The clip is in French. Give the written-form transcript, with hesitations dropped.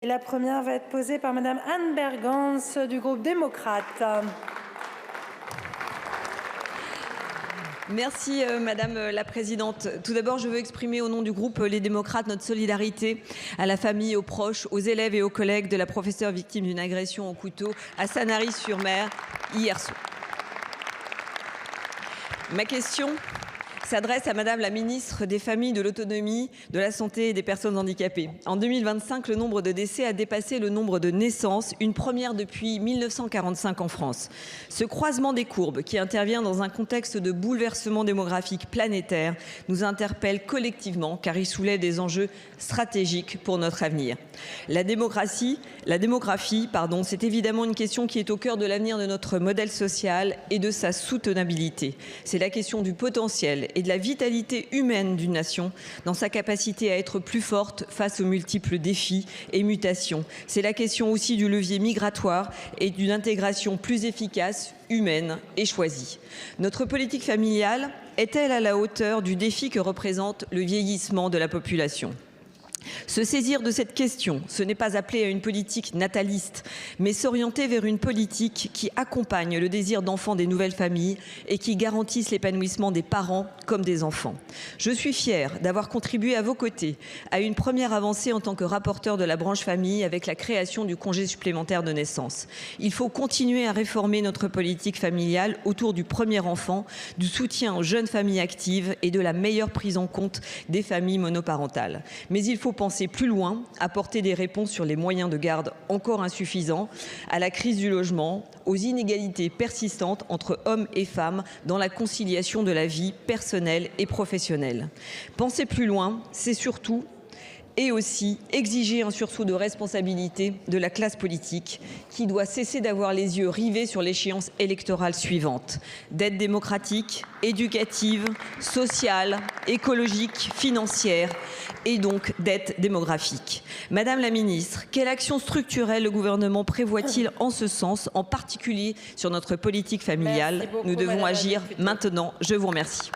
Et la première va être posée par Madame Anne Bergance du groupe démocrate. Merci Madame la Présidente. Tout d'abord, je veux exprimer au nom du groupe Les Démocrates notre solidarité à la famille, aux proches, aux élèves et aux collègues de la professeure victime d'une agression au couteau à Sanary-sur-Mer hier soir. Ma question s'adresse à Madame la ministre des Familles, de l'Autonomie, de la Santé et des Personnes handicapées. En 2025, le nombre de décès a dépassé le nombre de naissances, une première depuis 1945 en France. Ce croisement des courbes, qui intervient dans un contexte de bouleversement démographique planétaire, nous interpelle collectivement car il soulève des enjeux stratégiques pour notre avenir. La démographie, c'est évidemment une question qui est au cœur de l'avenir de notre modèle social et de sa soutenabilité. C'est la question du potentiel et de la vitalité humaine d'une nation dans sa capacité à être plus forte face aux multiples défis et mutations. C'est la question aussi du levier migratoire et d'une intégration plus efficace, humaine et choisie. Notre politique familiale est-elle à la hauteur du défi que représente le vieillissement de la population ? Se saisir de cette question, ce n'est pas appeler à une politique nataliste, mais s'orienter vers une politique qui accompagne le désir d'enfant des nouvelles familles et qui garantisse l'épanouissement des parents comme des enfants. Je suis fière d'avoir contribué à vos côtés à une première avancée en tant que rapporteur de la branche famille avec la création du congé supplémentaire de naissance. Il faut continuer à réformer notre politique familiale autour du premier enfant, du soutien aux jeunes familles actives et de la meilleure prise en compte des familles monoparentales. Mais il faut penser plus loin, apporter des réponses sur les moyens de garde encore insuffisants, à la crise du logement, aux inégalités persistantes entre hommes et femmes dans la conciliation de la vie personnelle et professionnelle. Penser plus loin, c'est surtout et aussi exiger un sursaut de responsabilité de la classe politique qui doit cesser d'avoir les yeux rivés sur l'échéance électorale suivante. Dette démocratique, éducative, sociale, écologique, financière et donc dette démographique. Madame la ministre, quelle action structurelle le gouvernement prévoit-il en ce sens, en particulier sur notre politique familiale ? Nous devons agir maintenant. Je vous remercie.